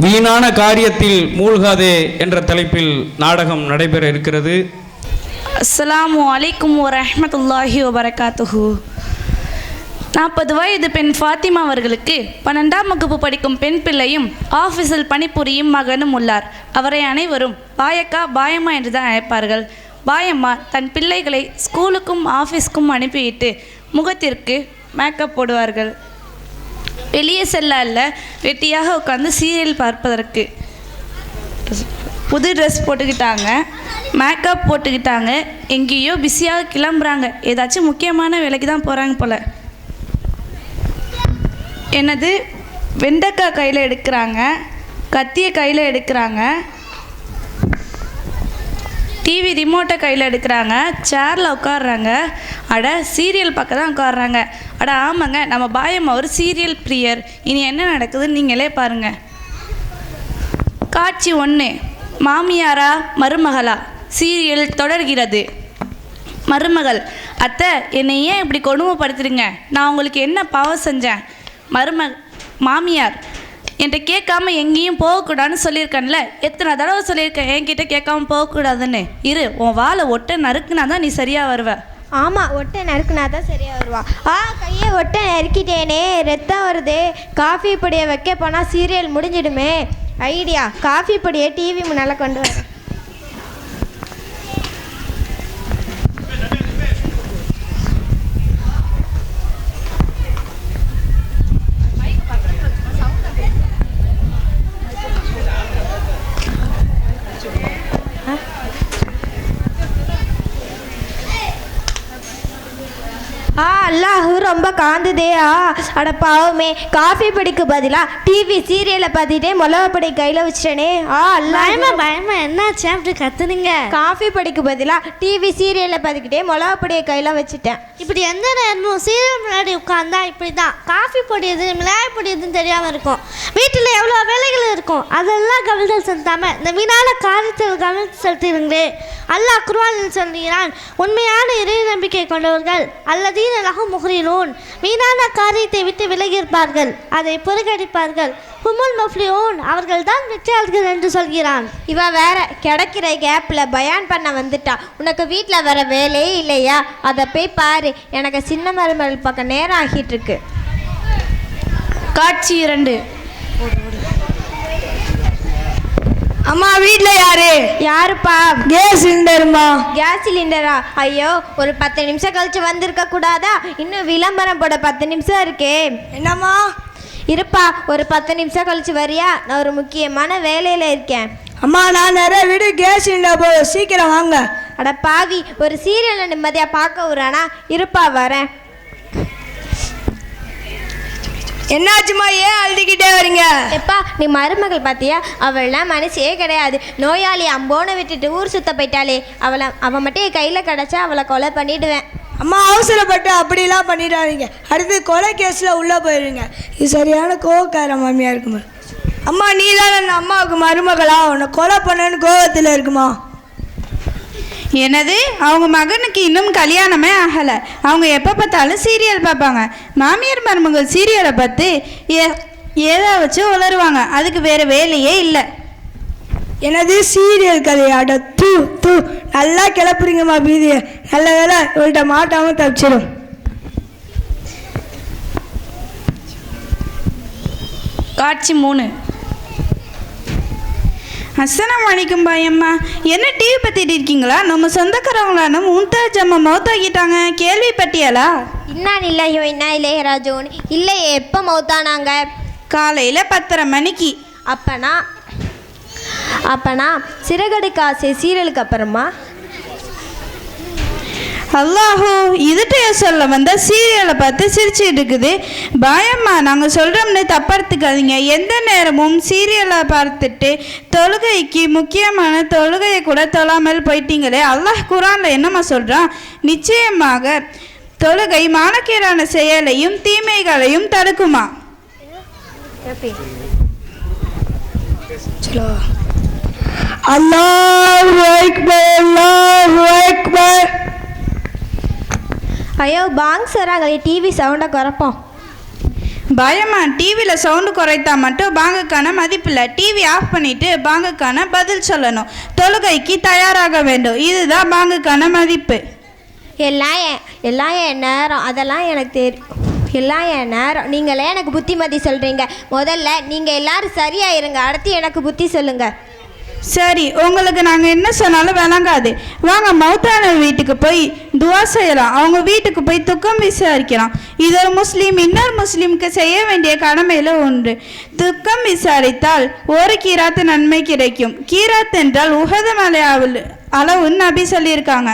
வீணான காரியத்தில் மூழ்காதே என்ற தலைப்பில் நாடகம் நடைபெற இருக்கிறது. அஸ்ஸலாமு அலைக்கும் வரஹ்மத்துல்லாஹி வபரகாத்துஹு. 40 வயது பெண் ஃபாத்திமா அவர்களுக்கு 12ஆம் வகுப்பு படிக்கும் பெண் பிள்ளையும் ஆஃபீஸில் பணிபுரியும் மகனும் உள்ளார். அவரை அனைவரும் பாயக்கா பாயம்மா என்று தான் அழைப்பார்கள். பாயம்மா தன் பிள்ளைகளை ஸ்கூலுக்கும் ஆஃபீஸ்க்கும் அனுப்பிவிட்டு முகத்திற்கு மேக்கப் போடுவார்கள். வெளியே செல்ல அல்ல, வெட்டியாக உட்காந்து சீரியல் பார்ப்பதற்கு. புது ட்ரெஸ் போட்டுக்கிட்டாங்க, மேக்கப் போட்டுக்கிட்டாங்க, எங்கேயோ பிஸியாக கிளம்புறாங்க. ஏதாச்சும் முக்கியமான வேலைக்கு தான் போகிறாங்க போல். என்னது, வெண்டைக்காய் கையில் எடுக்கிறாங்க, கத்தியை கையில் எடுக்கிறாங்க, டிவி ரிமோட்டை கையில் எடுக்கிறாங்க, சேரில் உட்காடுறாங்க. அட, சீரியல் பார்க்க தான் உட்காடுறாங்க. அட ஆமாங்க, நம்ம பாயம்மா ஒரு சீரியல் பிரியர். இனி என்ன நடக்குதுன்னு நீங்களே பாருங்கள். காட்சி 1. மாமியாரா மருமகளா சீரியல் தொடர்கிறது. மருமகள்: அத்தை, என்னை ஏன் இப்படி கொடுமைப்படுத்துறீங்க? நான் உங்களுக்கு என்ன பாவம் செஞ்சேன்? மாமியார்: என்கிட்ட கேட்காம எங்கேயும் போகக்கூடாதுன்னு சொல்லியிருக்கேன்ல, எத்தனை தடவை சொல்லியிருக்கேன் என்கிட்ட கேட்காம போகக்கூடாதுன்னு. இரு, உன் வாழை ஒட்டை நறுக்குனா தான் நீ சரியாக வருவ. ஆமாம், ஒட்டை நறுக்குனா தான் சரியாக வருவா. கையை ஒட்டை நறுக்கிட்டேனே, ரத்தம் வருது. காஃபி பொடியை வைக்க போனால் சீரியல் முடிஞ்சிடுமே. ஐடியா, காஃபி பொடியை டிவி முன்னால் கொண்டு வரேன். அல்லாஹ் ரொம்ப காந்துதே. அட பாவமே, காஃபி பொடிக்கு பதிலாக டிவி சீரியலை பார்த்துட்டே மிளகா பொடி கையில் வச்சிட்டேனே. பயமா என்னாச்சு அப்படி கத்துனீங்க? காஃபி பொடிக்கு பதிலாக டிவி சீரியலை பார்த்துக்கிட்டே மிளகா பொடியை கையில் வச்சுட்டேன். இப்படி எந்த நேரமும் சீரியல் முன்னாடி உட்காந்தா இப்படி தான். காஃபி பொடி எது மிளகாய் பொடி எதுன்னு தெரியாமல் இருக்கும். வீட்டில் எவ்வளோ வேலைகள் இருக்கும், அதெல்லாம் கவனம் செலுத்தாமல் இந்த வீணான காரியத்தில் கவனம் செலுத்திடுங்களே. அல்லாஹ் குர்ஆனில் சொல்கிறான், உண்மையான இறை நம்பிக்கை கொண்டவர்கள் அல்லதீன லஹும் முஹ்ரினூன், வீணான காரியத்தை விட்டு விலகியிருப்பார்கள், அதை புறக்கணிப்பார்கள். ஹுமுல் முஃப்லிஹூன், அவர்கள் தான் வெற்றியாளர்கள் என்று சொல்கிறான். இவ வேற கிடைக்கிற கேப்பில் பயான் பண்ண வந்துட்டா. உனக்கு வீட்டில் வேற வேலையே இல்லையா? அதை போய் பாரு. எனக்கு சின்ன மருமகள் பக்கம் நேரம் ஆகிட்டு இருக்கு. காட்சி 2. அம்மா, வீட்டில் யாரு? யாருப்பா? கேஸ் சிலிண்டருமா. கேஸ் சிலிண்டரா? ஐயோ, ஒரு 10 நிமிஷம் கழிச்சு வந்திருக்க கூடாதா? இன்னும் விளம்பரம் போட 10 நிமிஷம் இருக்கே. என்னம்மா? இருப்பா, ஒரு 10 நிமிஷம் கழிச்சு வரியா? நான் ஒரு முக்கியமான வேலையில் இருக்கேன். அம்மா, நான் நிறைய வீடு கேஸ் சிலிண்டர் போட, சீக்கிரம் வாங்க. அட பாவி, ஒரு சீரியலை நிம்மதியாக பார்க்க விடுறானா? இருப்பா, வரேன். என்னாச்சுமா, ஏன் அழுதுகிட்டே வரீங்க? எப்பா, நீ மருமகள் பார்த்தியா? அவள்லாம் மனசே கிடையாது. நோயாளி அம்போனை விட்டுட்டு ஊர் சுத்த போயிட்டாளே. அவன் மட்டும் என் கையில் கிடச்சா அவளை கொலை பண்ணிவிடுவேன். அம்மா, அவசரப்பட்டு அப்படிலாம் பண்ணிடாதீங்க. அடுத்து கொலை கேஸில் உள்ளே போயிடுங்க. இது சரியான கோவக்கார மாமியாக இருக்குமா? அம்மா, நீ தான் அந்த அம்மாவுக்கு மருமகளா? உன்னை கொலை பண்ணன்னு கோவத்தில் இருக்குமா? என்னது, அவங்க மகனுக்கு இன்னும் கல்யாணமே ஆகலை. அவங்க எப்போ பார்த்தாலும் சீரியல் பார்ப்பாங்க. மாமியார் மருமகள் சீரியலை பார்த்து ஏதோ வச்சு உளருவாங்க. அதுக்கு வேறு வேலையே இல்லை. எனது சீரியல் கதையாட தூ தூ நல்லா கிளப்புறீங்கம்மா பீதியை. நல்ல வேலை இவள்கிட்ட மாட்டாமல் தப்பிச்சிடும். காட்சி 3. அஸ்ஸலாமு அலைக்கும் பாயம்மா. என்ன டிவி பார்த்துட்டு இருக்கீங்களா? நம்ம சொந்தக்காரவங்களான மும்தாஜ் அம்மா மௌத்தாக்கிட்டாங்க, கேள்விப்பட்டியாளா? இன்னா இல்லையோ இன்னா இல்லையே ராஜோன். இல்லையே, எப்போ மௌத்தானாங்க? காலையில் 10:30 மணிக்கு. அப்பனா சிறகடிக்க ஆசை சீரியலுக்கு அப்புறமா? அல்லாஹோ, இதுட்டு சொல்ல வந்த சீரியலை பார்த்து சிரிச்சுட்டு இருக்குது. பாயம்மா, நாங்கள் சொல்கிறோம்னு தப்படுத்துக்காதீங்க. எந்த நேரமும் சீரியலை பார்த்துட்டு தொழுகைக்கு முக்கியமான தொழுகையை கூட தொழாமல் போயிட்டீங்களே. அல்லாஹ் குர்ஆனில் என்னம்மா சொல்கிறான்? நிச்சயமாக தொழுகை மானக்கேடான செயலையும் தீமைகளையும் தடுக்குமா. அல்லாஹு அக்பர், அல்லாஹு அக்பர். ஐயோ, பாங்க் சொல்கிறாங்களே, டிவி சவுண்டை குறைப்போம். பயமா டிவியில் சவுண்டு குறைத்தா மட்டும் பாங்குக்கான மதிப்பில்லை. டிவி ஆஃப் பண்ணிட்டு பாங்குக்கான பதில் சொல்லணும். தொழுகைக்கு தயாராக வேண்டும். இதுதான் பாங்குக்கான மதிப்பு. எல்லாம் என் நேரம், அதெல்லாம் எனக்கு தெரியும். எல்லாம் என் நேரம். நீங்களே எனக்கு புத்திமதி சொல்கிறீங்க. முதல்ல நீங்கள் எல்லாரும் சரியாயிருங்க, அடுத்து எனக்கு புத்தி சொல்லுங்கள். சரி, உங்களுக்கு நாங்கள் என்ன சொன்னாலும் விளங்காது. வாங்க மௌத்தான வீட்டுக்கு போய் துவா செய்யலாம். அவங்க வீட்டுக்கு போய் துக்கம் விசாரிக்கலாம். இது ஒரு முஸ்லீம் இன்னொரு முஸ்லீமுக்கு செய்ய வேண்டிய கடமையில் ஒன்று. துக்கம் விசாரித்தால் ஒரு கீராத்து நன்மை கிடைக்கும். கீராத் என்றால் உஹது மலை அளவுன்னு நபி சொல்லியிருக்காங்க.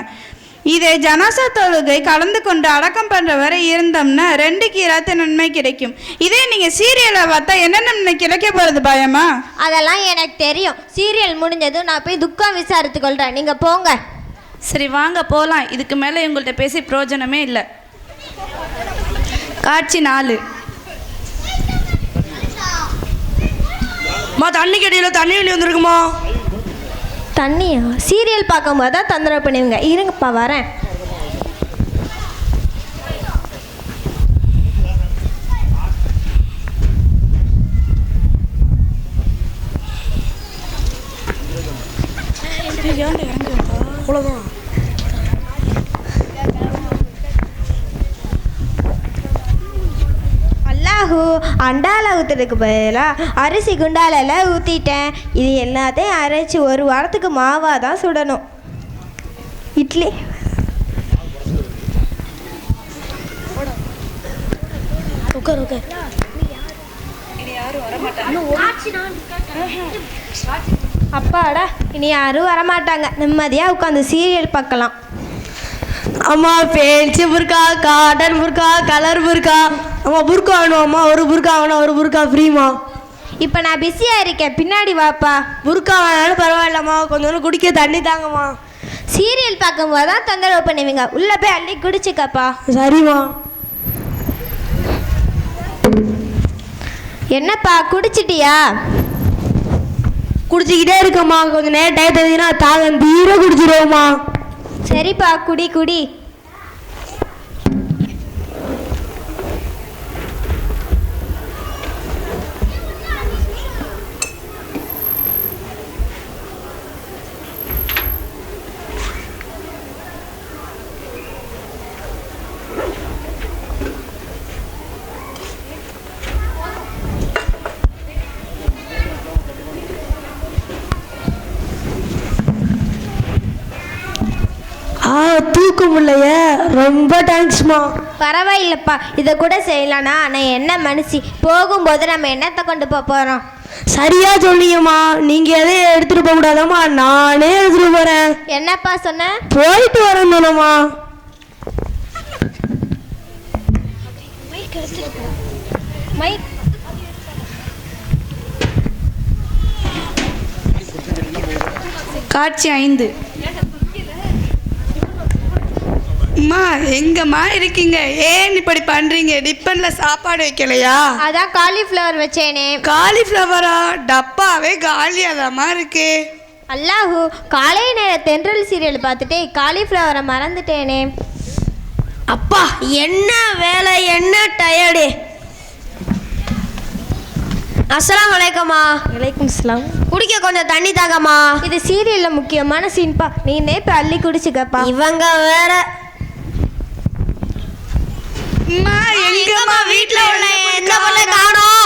இதே ஜனாசா தொழுகை கலந்து கொண்டு அடக்கம் பண்ணுற வரை இருந்தோம்னா 2 கீராத்து நன்மை கிடைக்கும். இதே நீங்கள் சீரியலை பார்த்தா என்ன நன்மை கிடைக்க போகிறது பயமா? அதெல்லாம் எனக்கு தெரியும். சீரியல் முடிஞ்சதும் நான் போய் துக்கம் விசாரித்து கொள்கிறேன். நீங்கள் போங்க. சரி வாங்க போகலாம். இதுக்கு மேலே உங்கள்கிட்ட பேசி பிரயோஜனமே இல்லை. காட்சி 4. தண்ணி கடியில் தண்ணி வெளியே வந்துருக்குமா? தண்ணியா? சீரியல் பார்க்கும்போது தான் தொந்தரவு பண்ணுவீங்க. இருங்கப்பா வரேன். அல்லாஹூ, அண்டால ஊற்றுறதுக்கு பதிலாக அரிசி குண்டால ஊற்றிட்டேன். இது எல்லாத்தையும் அரைச்சி ஒரு வாரத்துக்கு மாவாக தான் சுடணும். இட்லி அப்பாடா, இனி யாரும் வரமாட்டாங்க. நிம்மதியாக உட்காந்து சீரியல் பார்க்கலாம். அம்மா பென்சி புர்கா, காட்டன் புர்கா, கலர் புர்கா. அம்மா புர்கா வேணும்மா, ஒரு புர்கா வேணும், ஒரு புர்கா ஃப்ரீமா. இப்போ நான் பிஸியாக இருக்கேன், பின்னாடி வாப்பா. புர்கா வேணாலும் பரவாயில்லம்மா, கொஞ்சம் குடிக்க தண்ணி தாங்கம்மா. சீரியல் பார்க்கும்போது தான் தொந்தரவு பண்ணுவீங்க. உள்ளே போய் அள்ளி குடிச்சுக்கப்பா. சரிம்மா. என்னப்பா குடிச்சிட்டியா? குடிச்சிக்கிட்டே இருக்கம்மா. கொஞ்சம் நேரம் டயத்தை எழுதினா தாகம் தீர குடிச்சிடுவோம்மா. சரிப்பா, குடி குடி. தூக்கம் இல்லையே, ரொம்ப தேங்க்ஸ்மா. பரவாயில்லப்பா, இதை கூட செய்யலானா? நான் என்ன மனுஷி, போகும்போது நம்ம என்னத்தை கொண்டு போகிறோம்? சரியா சொன்னீங்கம்மா. நீங்க எதையும் எடுத்துட்டு போக கூடாதம்மா, நானே எடுத்துட்டு போறேன். என்னப்பா சொன்ன? போயிட்டு வரேன் சொன்னம்மா. காட்சி 5. அம்மா எங்கம்மா இருக்கீங்க? ஏன் இப்படி பண்ணுறீங்க? டிப்பனில் சாப்பாடு வைக்கலையா? அதான் காலிஃப்ளவர் வச்சேனே. காலிஃப்ளவரா? டப்பாவே காலியாதாம்மா இருக்கு. அல்லாஹூ, காலை நேர தென்றல் சீரியல் பார்த்துட்டு காலிஃப்ளவரை மறந்துட்டேனே. அப்பா என்ன வேலை, என்ன டயர்டு. அஸ்ஸலாமு அலைக்கும்மா. வலைக்கும் சலாம். குடிக்க கொஞ்சம் தண்ணி தாங்கம்மா. இது சீரியல்ல முக்கியமான சீன்பா, நீனே இப்போ அள்ளி குடிச்சுக்கப்பா. இவங்க வேற. எங்கம்மா வீட்டில் உள்ள எந்த பொண்ணை காணோம்?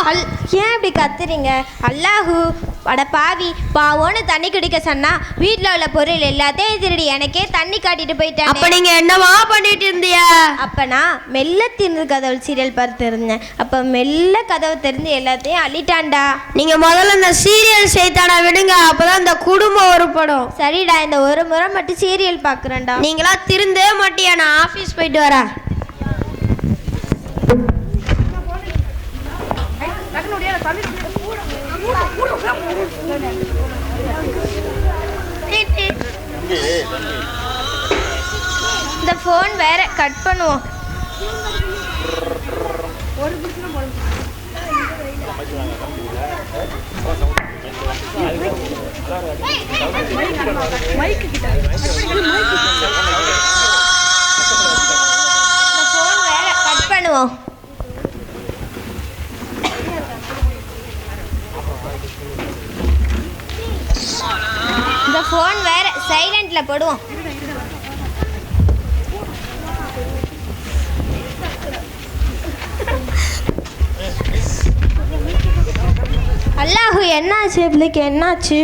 ஏன் இப்படி கத்துறீங்க? அல்லாஹூ, அட பாவி, பாவோன்னு தண்ணி குடிக்க சொன்னா வீட்டில் உள்ள பொருள் எல்லாத்தையும் திருடி எனக்கே தண்ணி காட்டிட்டு போயிட்டேன். அப்ப நீங்க என்னவா பண்ணிட்டு இருந்தீங்க? அப்ப நான் மெல்ல திறந்து கதவு சீரியல் பார்த்து இருந்தேன். அப்ப மெல்ல கதவு திறந்து எல்லாத்தையும் அள்ளிட்டான்டா. நீங்க முதல்ல இந்த சீரியல் செய்தானா விடுங்க, அப்பதான் இந்த குடும்பம் உருப்படும். சரிடா, இந்த ஒரு முறை மட்டும் சீரியல் பார்க்குறேன்டா. நீங்களா திருந்தே மாட்டியா? நான் ஆஃபீஸ் போயிட்டு வரேன். இந்த ஃபோன் வேற, கட் பண்ணுவோம். இந்த ஃபோன் வேற சைலண்ட்ல போடுவோம். அல்லாஹு, என்னாச்சு பிள்ளைக்கு, என்னாச்சு?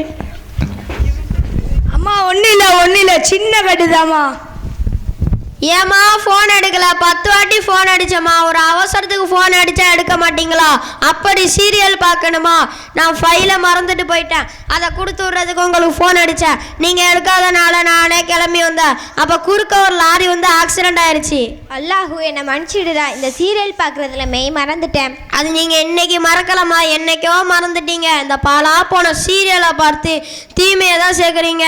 அம்மா ஒன்றும் இல்லை சின்ன கட்டுதாம்மா. ஏம்மா ஃபோன் எடுக்கல? 10 வாட்டி ஃபோன் அடிச்சம்மா. ஒரு அவசரத்துக்கு ஃபோன் அடிச்சா எடுக்க மாட்டீங்களா? அப்படி சீரியல் பார்க்கணுமா? நான் ஃபைலை மறந்துட்டு போயிட்டேன், அதை கொடுத்து விட்றதுக்கு உங்களுக்கு ஃபோன் அடித்தேன். நீங்கள் எடுக்காதனால நானே கிளம்பி வந்தேன். அப்போ குறுக்க ஒரு லாரி வந்து ஆக்சிடென்ட் ஆயிடுச்சு. அல்லாஹூ, என்னை மன்னிச்சிடுடா. இந்த சீரியல் பார்க்குறதுல மெய் மறந்துட்டேன். அது நீங்கள் இன்னைக்கு மறக்கலாமா? என்னைக்கோ மறந்துட்டீங்க. இந்த பாலா போன சீரியலை பார்த்து தீமையை தான் சேர்க்குறீங்க.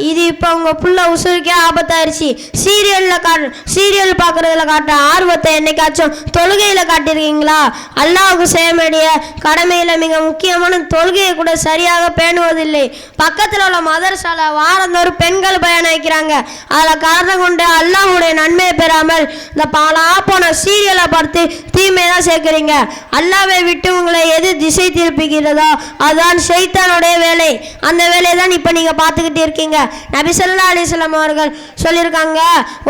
இது இப்போ உங்கள் புள்ள உசுருக்கே ஆபத்தாயிருச்சு. சீரியல் பார்க்குறதுல காட்டுற ஆர்வத்தை என்னைக்காச்சும் தொழுகையில் காட்டியிருக்கீங்களா? அல்லாஹ்வுக்கு செய்ய வேண்டிய கடமையில் மிக முக்கியமான தொழுகையை கூட சரியாக பேணுவதில்லை. பக்கத்தில் உள்ள மதரசால வாரந்தோறும் பெண்கள் பயணம் வைக்கிறாங்க. அதில் கலந்து கொண்டு அல்லாஹ்வுடைய நன்மையை பெறாமல் இந்த பாலா போன சீரியலை பார்த்து தீமையை தான் சேர்க்குறீங்க. அல்லாஹ்வை விட்டு உங்களை எது திசை திருப்பிக்கிறதோ அதுதான் ஷைத்தானுடைய வேலை. அந்த வேலையை தான் இப்போ நீங்கள் பார்த்துக்கிட்டு இருக்கீங்க. நபி ஸல்லல்லாஹு அலைஹி வஸல்லம் அவர்கள் சொல்லியிருக்காங்க,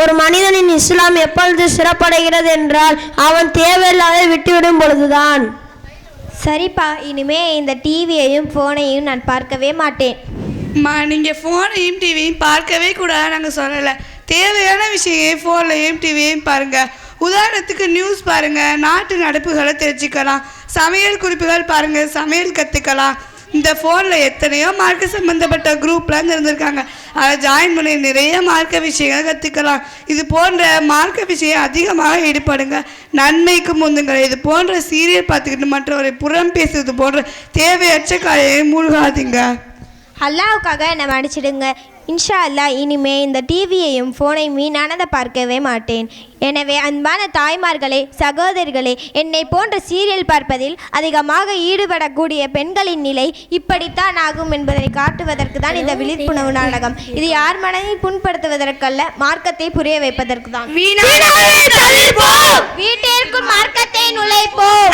ஒரு மனிதனின் இஸ்லாம் எப்பொழுது சிறப்படைகிறது என்றால் அவன் தேவையில்லாத விட்டுவிடும் பொழுதுதான். சரிப்பா, இனிமே இந்த டிவியையும் ஃபோனையும் நான் பார்க்கவே மாட்டேன். நீங்கள் ஃபோனையும் டிவியும் பார்க்கவே கூடாது நாங்கள் சொல்லலை. தேவையான விஷயம் ஃபோன்லையும் டிவியையும் பாருங்கள். உதாரணத்துக்கு நியூஸ் பாருங்கள், நாட்டு நடப்புகளை தெரிஞ்சுக்கலாம். சமையல் குறிப்புகள் பாருங்கள், சமையல் கற்றுக்கலாம். இந்த ஃபோனில் எத்தனையோ மார்க்க சம்மந்தப்பட்ட குரூப்லாம் இருந்திருக்காங்க. அதை ஜாயின் பண்ணி நிறைய மார்க்க விஷயங்கள் கற்றுக்கலாம். இது போன்ற மார்க்க விஷயம் அதிகமாக ஈடுபடுங்க, நன்மைக்கு முந்துங்கள். இது போன்ற சீரியல் பார்த்துக்கிட்டு மற்றவரை புறம் பேசுறது போன்ற தேவையற்ற காலையை மூழ்காதீங்க. அல்லாஹ்வுக்காக என்னை மன்னிச்சிடுங்க. இன்ஷா அல்லா, இனிமே இந்த டிவியையும் ஃபோனையும் வீணானதை பார்க்கவே மாட்டேன். எனவே அன்பான தாய்மார்களே, சகோதரிகளே, என்னை போன்ற சீரியல் பார்ப்பதில் அதிகமாக ஈடுபடக்கூடிய பெண்களின் நிலை இப்படித்தான் ஆகும் என்பதை காட்டுவதற்கு தான் இந்த விழிப்புணர்வு நாடகம். இது யார் மனதை புண்படுத்துவதற்கல்ல, மார்க்கத்தை புரிய வைப்பதற்கு தான். வீட்டிற்குள் மார்க்கத்தை நுழைப்போம்.